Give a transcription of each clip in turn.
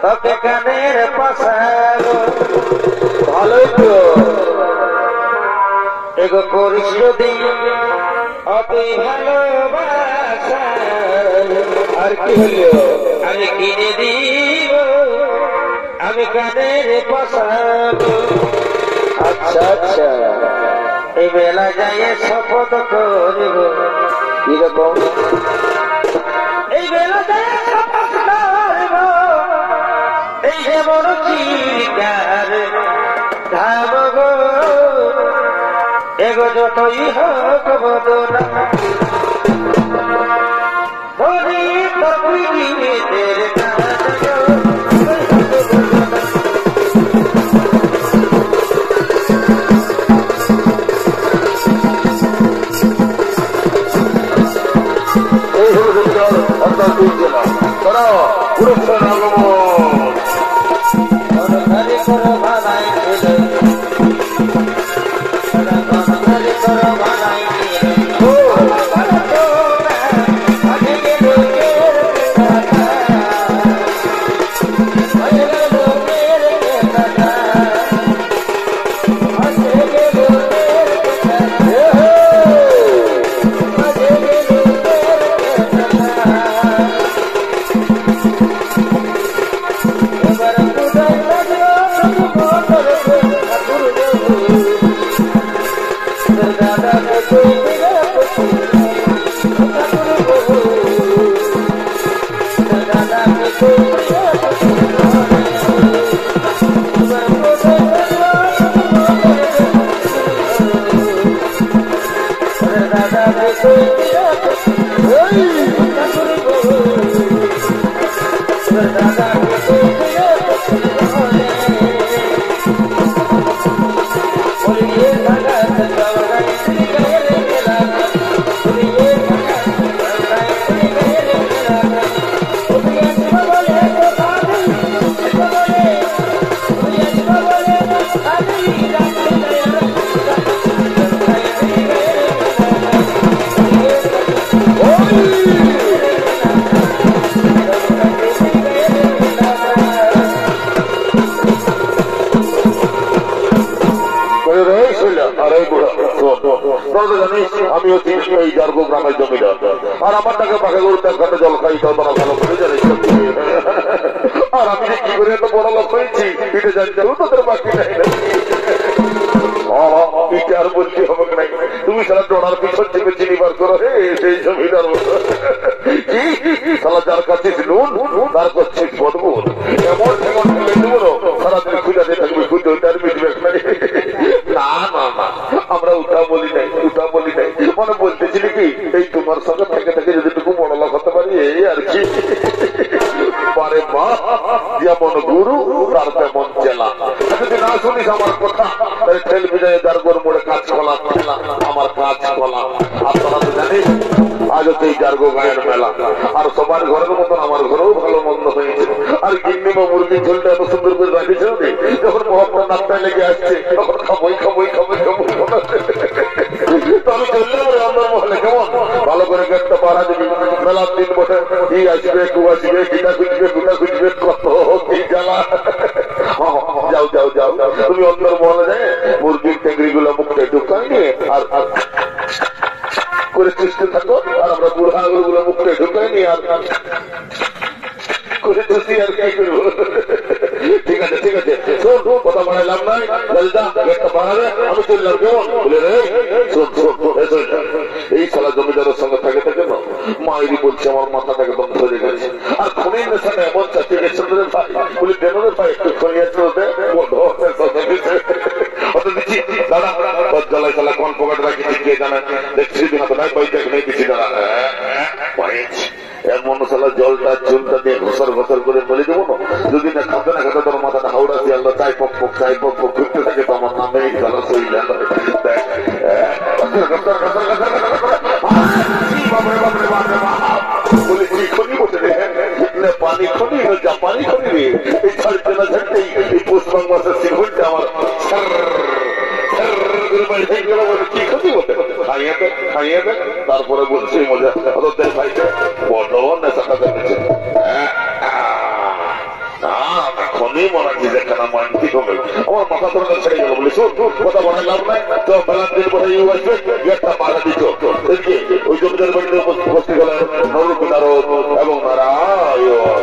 তোকে কানের পাশাগো ভালোই তো এগো করিস যদি অতি ভালোবাসা আর কি হলো আমি কিনে দিব আমি কানের পাশাগো। আচ্ছা আচ্ছা এই বেলা যাই শপথ করিব কিরকম এই বেলা যাই শপথ করিব এই যে বড় চিকার ধাম গো এগো যতই হোক বদনা ধরি তবুই গীতের গান গো আমি হচ্ছি এই জার্গো গ্রামের জমিদার আর আমার টাকা পাখা গরু তার ঘাটে জল খাই তাও তারা ভালো করে জানিস আর আমি যে কি করে এত বড় লোক হয়েছি এটা জানতে তোদের বাকি নাই আর বলছি হবে নাই তুমি সারা ডোনার পিছন থেকে চিনিবার করো হে সেই জমিদার কি সালা যার কাছে নুন তার কাছে বদবুন এমন ঠেকন ঠেলে দেবো সারাদিন খুঁজা দিয়ে থাকবে খুঁজে তার মিটবে না না না আমরা উঠা বলি নাই উঠা বলি নাই মানে বলতেছিলি কি এই তোমার সঙ্গে থেকে থেকে যদিটুকু বড় লোক হতে পারি এই আর কি পারে মা যেমন গুরু তার তেমন চেলা যদি না শুনিস আমার কথা তাহলে টেলিভিশনে যার গোর মোড়ে কাজ কলা আমার কাজ কলা আর তোরা তো জানিস আজ হচ্ছে এই জার্গো গায়ের মেলা আর সবার ঘরের মতন আমার ঘরেও ভালো মন্দ হয়েছে আর গিন্নি বা মুরগির ঝোলটা এত সুন্দর করে রাখিস যখন মহাপ্রাণ নাকটায় লেগে আসছে তখন খাবোই খাবোই খাবোই খাবোই তো আমি চললাম রে আমার মহলে কেমন ভালো করে গেটটা পাড়া দিবি মেলার দিন বটে কি আসবে কু আসবে কিনা খুঁজবে গুনা খুঁজবে কত কি জ্বালা যাও যাও যাও তুমি অন্তর মহলে যায় মুরগির টেঙ্গরি গুলো মুখে ঢুকাই নিয়ে আর করে চুষতে থাকো আর আমরা বুড়া আঙুল গুলো মুখে ঢুকাই নিয়ে আর করে চুষি আর কি করবো ঠিক আছে ঠিক আছে শোন কথা বাড়াইলাম নাই একটা বাড়াবে আমি চললাম কেমন বলে রে শোন শোন এই সালা জমিদারের সঙ্গে থাকে থাকে না মায়েরই বলছে আমার মাথাটাকে বন্ধ হয়ে গেছে আর খনির নেশাটা এমন চাকরি গেছে ভাই বলি ডেনোদের ভাই একটু খনিয়াছে ওতে বন্ধ দিচ্ছি দাদা জ্বালাই সালা কোন পকেট রাখি কে জানেন দেখছি হাতে নাই বাইক নেই দিচ্ছি দাদা এমন সালা জলটা চুলটা দিয়ে ঘষর ঘষর করে বলে দেবো না যদি না খাতে না খাতে তোর মাথাটা হাওড়া দিয়ে আল্লাহ চাই পক পক ঘুরতে থাকে তো আমার নামে খেলা শরীর বলে কি খনি বসে পানি খনি জাপানি খনি রে এই ছাড়তে না ছাড়তেই এই পৌষমাঘ মাসের সিংহটা আমার কি ক্ষতি বলতে খাইয়ে দেয় তারপরে বলছি মজা ভাইকে বড় নেশাটা দেখেছে আমি মনে হচ্ছে যে কেন মানতে হবে আমার মাথা তোর ছেড়ে গেল বলে শোন কথা বলার লাভ নাই তো বেলার দিন বলে ইউ আসবে গেটটা বাধা দিত ওই জমিদার বাড়িতে উপস্থিত হলেন নরূপ নারদ এবং নারায়ণ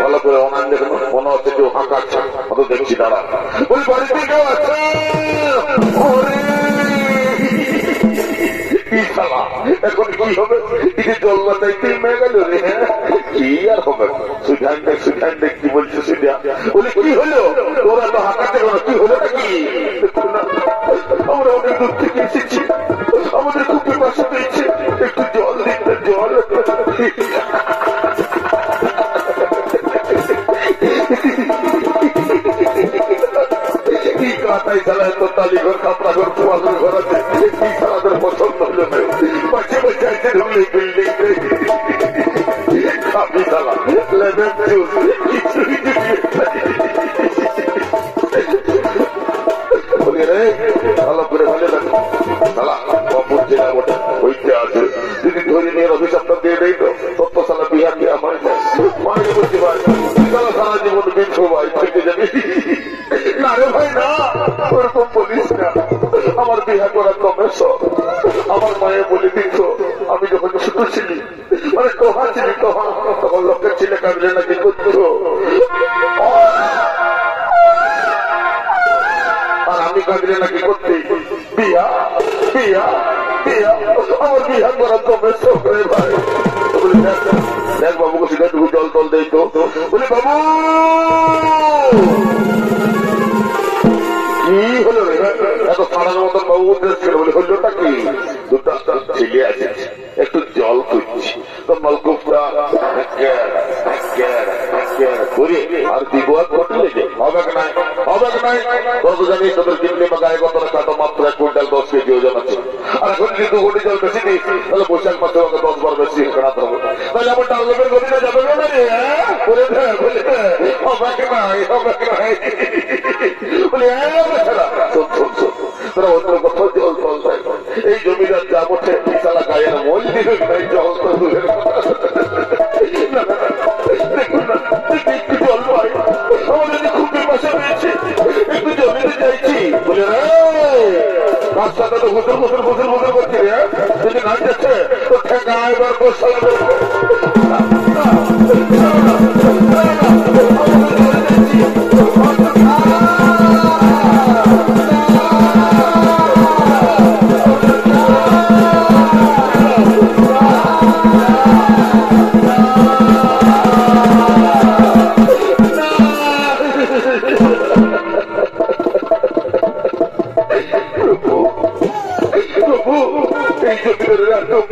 ভালো করে অনান দেখুন মনে হচ্ছে কেউ হাঁকাচ্ছে অত দেখছি দাঁড়া ওই বাড়িতে কেউ আছে এখন কি হবে জল বাতাইতে মেয়ে গেল রে কি আর হবে সুধান দেখ কি বলছে সুধা বলে কি হলো তোরা তো হাঁকাতে গেল কি হলো নাকি আমরা অনেক দূর থেকে এসেছি আমাদের খুব পিপাসা পেয়েছে একটু জল দিতে জল কাটাই চালায় তো তালিঘর কাপড়া ঘর কুয়াশার ঘর আছে এই সারাদের পছন্দ হলো না বাচ্চা বাচ্চা আছে ঢুকলে বিল্ডিং খাবি চালা লেবেন বলি রে ভালো করে ভালো লাগে চালা অপর জেলা ওটা ওইটা আছে যদি ধরে নিয়ে অভিশাপটা দিয়ে দেয় তো তত্ত্ব সালা বিহার দিয়ে আমার মায়ের বলতে পারে চালা সারা জীবন বিংশ ভাই থেকে যাবি না রে ভাই না ওরকম বলিস না আমার বিহা করার কমেছ আমার মায়ের বলে দিত আমি যখন ছোট ছিলি মানে তোহা ছিলি তখন লোকের ছেলে কাঁদলে নাকি করত আর আমি কাঁদলে নাকি করতে বিয়া বিয়া বিয়া আমার বিহা করার কমেছ রে ভাই দেখ বাবুকে সিধা টুকু জল টল দেই তো বলি বাবু কি হলো রে এত সাড়ার মতন বাবু ছিল বলে হলোটা কি দুটা ছেলে আছে একটু জল খুঁজছি তো নলকূপটা করে আর দিব ঘটলে যে হবে নাই কত জানিস তোদের কিনলে বা গায়ে কত কাটো মাত্র 1 কুইন্টাল 10 কেজি ওজন আছে আর এখন যদি 2 কোটি জল বেশি দিই তাহলে বৈশাখ মাসে আমাকে 10 বার বেশি কেনাতে হবে তাহলে আমার টার্গেটের গতিটা যাবে না রে বলে হবে নাই বলে তোরা অন্য কোথাও জল টল দেয় এই জমিদার যা বলছে বিশালা গায়ের মল দিবে নাই জল তো দূরের দেখুন না একটু জল পাই আমাদের খুব পাশে পেয়েছে একটু জমিতে চাইছি বলে রে রাস্তাটা তো বছর করছি রে যদি না যাচ্ছে তো ঠেকা এবার বসালা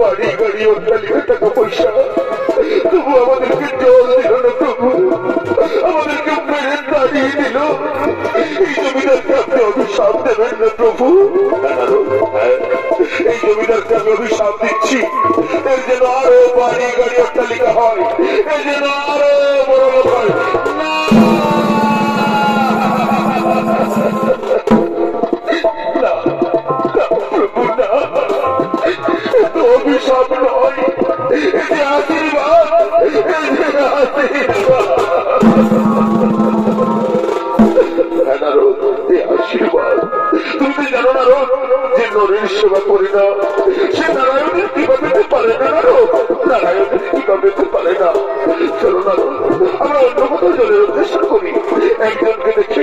বাড়ি গাড়ি অট্টালিকা টাকা পয়সা তবু আমাদেরকে জল দিল না প্রভু আমাদেরকে মেরে দাঁড়িয়ে দিল এই জমিদারকে আপনি অভিশাপ দেবেন না প্রভু এই জমিদারকে আমি অভিশাপ দিচ্ছি এর যেন আরো বাড়ি গাড়ি অট্টালিকা হয় এর যেন আরো বড় লোক হয় অভিশাপ নয় এটি আশীর্বাদ আশীর্বাদ তুমি জানো না যে নরের সেবা করি না সে নারায়ণের কিবা পেতে পারে না নারায়ণের কিবা পেতে পারে না চলো না আমরা অন্য কোথাও জলের উদ্দেশ্য করি একজনকে দেখে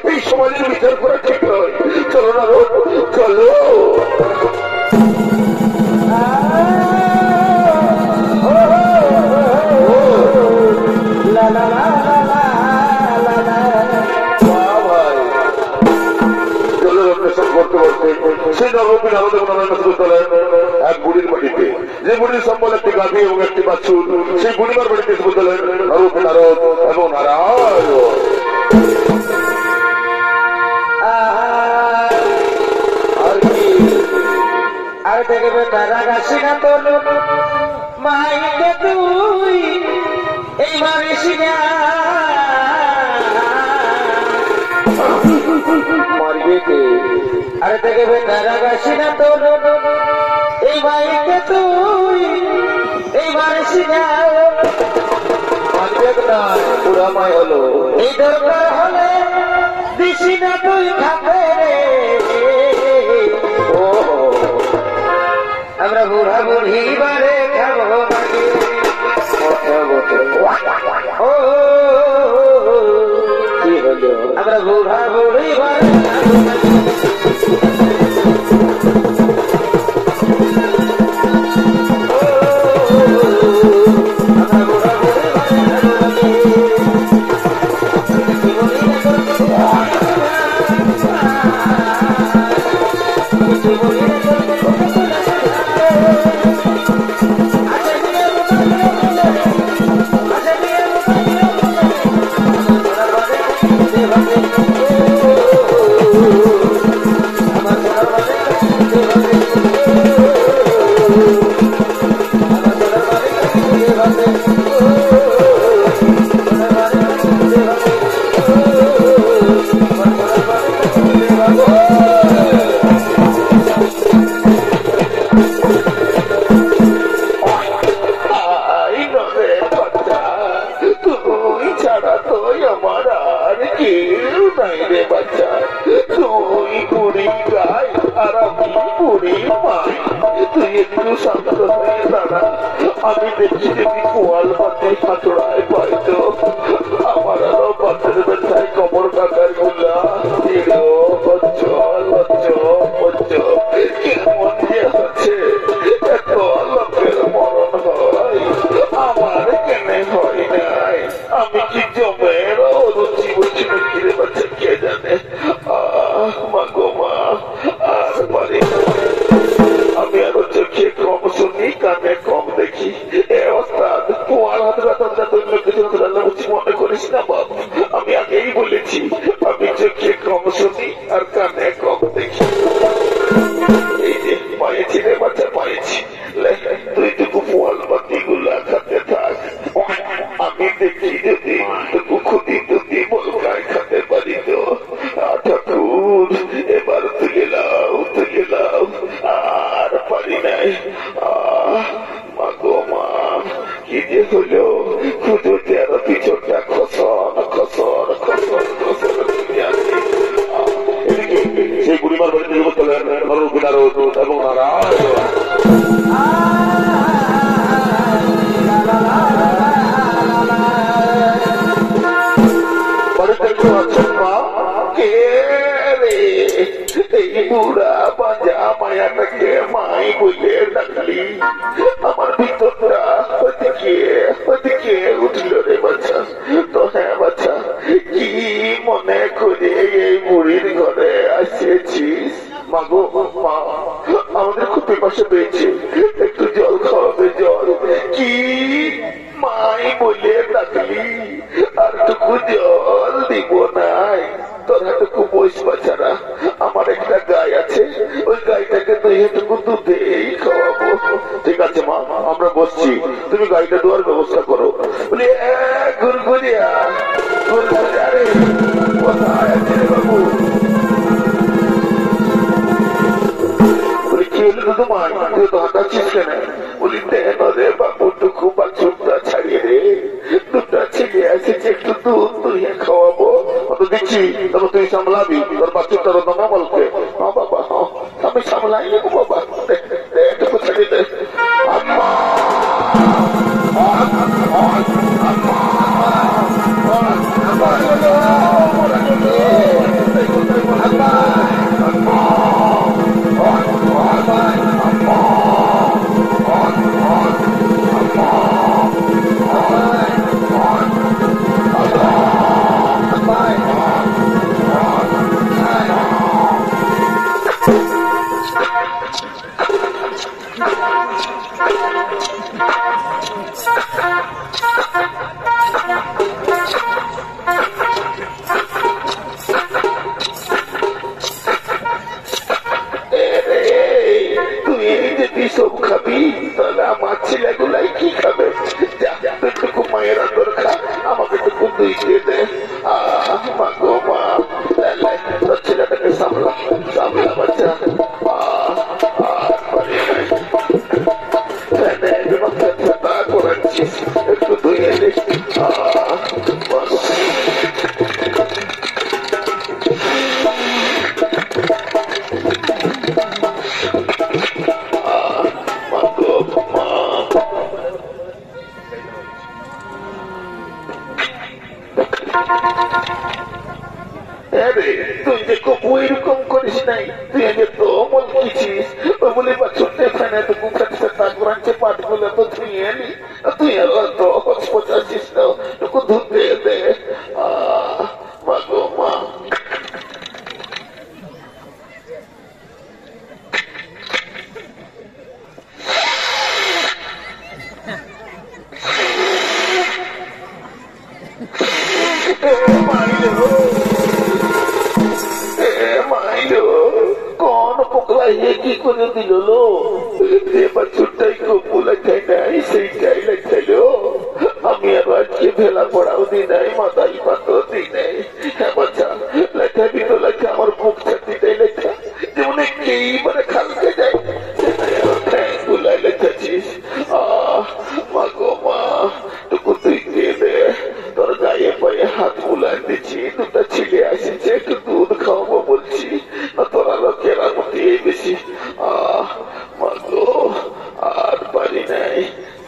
এই সমাজের বিচার করা ঠিক নয় চলো না চলো সেই নরবী নারদে এক বুড়ির বাড়িতে যে বুড়ির সম্বল একটি গাভী এবং একটি বাছুর সেই বুড়িমার বাড়িতে এসে বললেন নরবী নারদ এবং নারায়ণ আর দেখবে তারা গাছি না তোর মাইকে তুই এই মারিসি না মারবে কে আরে থেকে বেটা রাগাসি না তোর এই ভাইকে তুই এই মারিসি না পুরা মাই হলো এই দরকার হলে দিসি না তুই খাবে ও আমরা বুড়া বুড়ি বারে খাবো ও কি হলো আমরা বুড়া বুড়ি বারে আমি দেখছি যে কোয়াল পাতে হাতড়ায় পাইতো আমার আরো পাতের ব্যথায় কমর কাকার গুলা কেমন যে হচ্ছে এত লোকের মরণ হয় আমার কেনে হয় নাই আমি কি জমের রুচি বুঝি কিরে বাচ্চা কে জানে মা গো মা আর পারি আমি আরো চোখে কম শুনি কানে কম দেখি তোমার হাতে কিছু মনে করিস না বাবু আমি আগেই বলেছি আমি চোখে কম শুনি আর কানে কম দেখি এই যে পাইছি রে বাচ্চা পাইছি তুই টুকু পোয়াল বাতি গুলা খাতে থাক আমি দেখি যদি টুকু খুদি টুদি বলকায় খাতে পারি তো ঠাকুর এবার তুলে লাও আর পারি নাই মা গো মা কি যে হলো খুদুতে আরো পিছনটা খসর সেই বুড়িমার বাড়িতে এবং বাড়িতে কেউ আছেন মা কে রে এই বুড়া বাজা মায়াটাকে মাই বলে ডাকলি আমার ভিতরটা ওদিকে উঠল রে বাচ্চা তো হ্যাঁ বাচ্চা কি মনে করে এই বুড়ির ঘরে আসেছিস মাগো মা আমাদের খুব পাশে পেয়েছে একটু জল খাওয়াবে জল কি মাই বলে ডাকলি আর টুকু জল দিব নাই তোরা টুকু বইস বাচ্চারা আমার একটা গাই আছে ওই গাইটাকে দুইটুকু দুধেই খাওয়াবো ঠিক আছে মা আমরা বসছি তুমি গাইটা দেওয়ার ব্যবস্থা করো বলি ঘুরঘুরিয়া রে কোথায় আছে রে বাবু বলি কি হলো তোমার তুই তো হাঁটাচ্ছিস কেন বলি দেন রে বাবু টুকু বাছুরটা ছাড়িয়ে রে দুটা ছেলে এসেছে একটু দুধ তুইয়ে খাওয়াবো অত দিচ্ছি তবে তুই সামলাবি তোর বাচ্চাটার নামা বলতে হ্যাঁ বাবা আমি সামলাই নেবো বাবা একটু ছাড়িয়ে দে আম্মা কামলা বাচ্চা করাচ্ছিস একটু ধুয়ে তুই যে কপু এরকম করিস নাই, তুই আগে তো বলছিস ওই বলে বাচ্চাটা ফেনে তো কুকাচ্ছে তাকে পাটগুলো তো ধুয়ে নি, তুই আর তো পচাচ্ছিস না, তোকে ধুতে দে। মা গো মা, কোন পোকলা কি করে দিল লো, এবার ছোট্টাই কপু লেখাই নাই সেইটাই লেখাইল। আমি আর আজকে ভেলা পড়াও দি নাই, মাথায় পাতও দি নাই। হ্যাঁ বাচ্চা লেখাবি তো লেখা, আমার বুক ছাতিটাই লেখা, যেমন এইবারে খালকে যায় গুলাই লেখাছিস। মা গো মা, টুকু তুই দিয়ে দে, তোর গায়ে পায়ে হাত বুলাই দিচ্ছি, দুটা ছেলে আসিছে একটু দুধ খাওয়াবো বলছি, না তোরা লোকের মধ্যে বেশি। মা গো আর পারি নাই,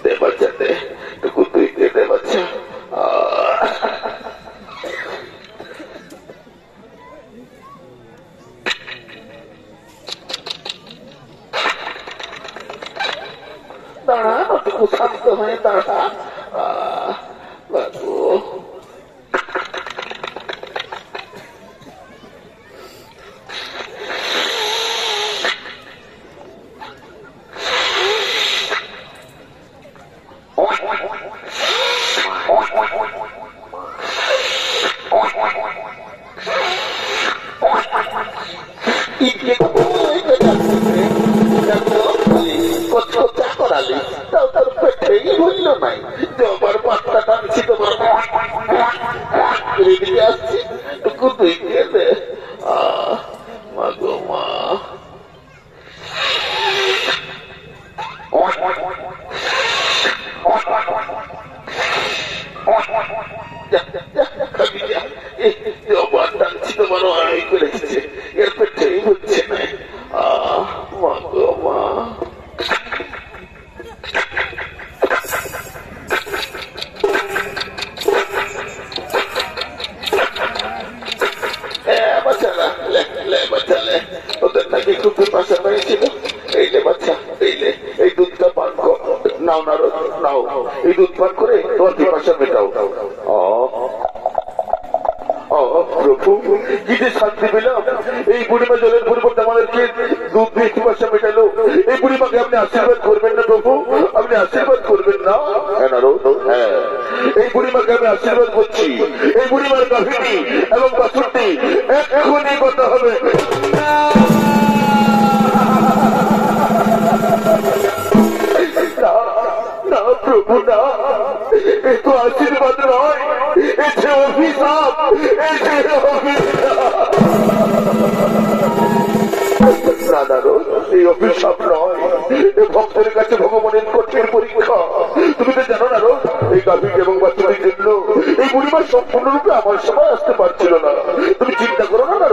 দে বাচ্চা দে, টুকু তুই দিয়ে দে বাচ্চা। দাঁড়া টুকু শান্ত হয়ে দাঁড়া। বাবু করালি তাও তার পেটেই হইল নাই, জবার পাত্তা টানছি তোমার রেডিকে আসছি, টুকু তুই গেলে। মা গো মা, জবার টানছি তোমার আড়াই করে রেখেছে, এর পেটেই হচ্ছে না। মা গো মা, ওদের নাকি খুব পাশা পেয়েছিল। এই যে বাচ্চা, এই দুধটা পান কর, নাও না নাও, এই দুধ পান করে তোমার পিপাসা মেটাও। প্রভু কি যে শান্তি পেলাম, এই বুড়িমা জলের পরিবর্তে আমাদেরকে দুধ দিয়ে পিপাসা মেটালো। এই বুড়িমাকে আপনি আশীর্বাদ করবেন না প্রভু, আপনি আশীর্বাদ করবেন না? হ্যাঁ, এই বুড়িমাকে আমি আশীর্বাদ করছি। এই বুড়িমার কাহিনী এবং বাছুরটি এখনই কথা হবে। না প্রভু না, এ তো আশীর্বাদ নয়, এ যে অভিশাপ, এ যে অভিশাপ। না না, এই অভিশাপ নয়, এ ভক্তের কাছে ভগবানের কঠিন পরীক্ষা। তুমি তো জানো না এই গাভীর এবং বাচ্চাদের জন্য এই বুড়িমার সম্পূর্ণরূপে আমার সময় আসতে পারছিল না। তুমি চিন্তা করো না না,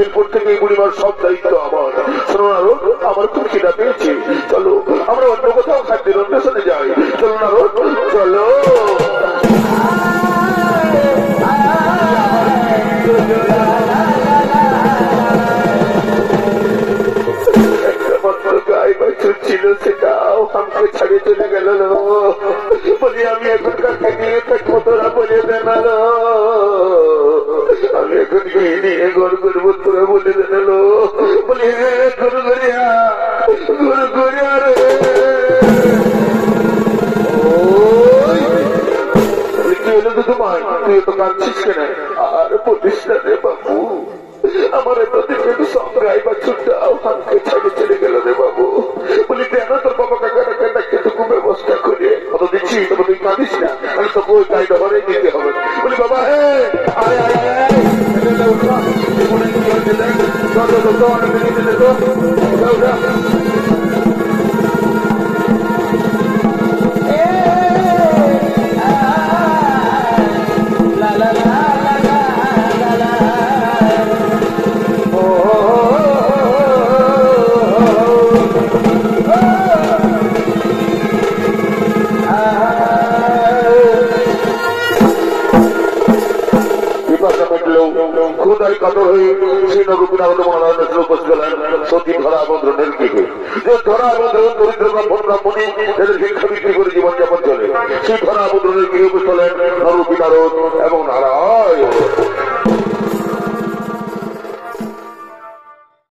এরপর থেকে এই বুড়িমার সব দায়িত্ব আমার। শোনো না, আমার খুব খিদা পেয়েছে, চলো আমরা অন্য কোথাও খাদ্যের অন্বেষণে যাই। চলো না, চলো। গায়ে বাছুর ছিল, সেটাও আমাকে ছাড়িয়ে চলে গেল। বলি আমি এখন কাকে নিয়ে থাকবো, তোরা বলে দেন। আমি এখন গৃহিণী ঘর করবো, তোরা বলে দেন। বলি গরু গড়িয়া, গরু গড়িয়া রে, কি হলো তোমায়? তুই তো কাঁদছিস কেন? আর বলিস না রে বাবু, আমার এতদিনের সব গায়ে বাছুরটাও আমাকে ছাড়িয়ে চলে গেল রে বাবু। বলি কেন তোর বাবা কাকাটাকে ডাকে টুকু ব্যবস্থা করে কত দিচ্ছি, তবে তুই কাঁদিস না, আমি তোকে ওই গাড়িটা ঘরে নিতে হবে। বলি বাবা হ্যাঁ, আয় আয় আয়, খুদাই কাতর হয়ে শ্রীনগর মহারাজ উপস্থিত হলেন সতী ধরা বন্ধনের দিকে যে ধরা বন্ধন দরিদ্র ব্রাহ্মণী এদের শিক্ষা বিক্রি করে জীবনযাপন চলে সেই ধরা বন্ধনের গৃহে উপস্থিত হলেন নরপি নারদ এবং নারায়ণ।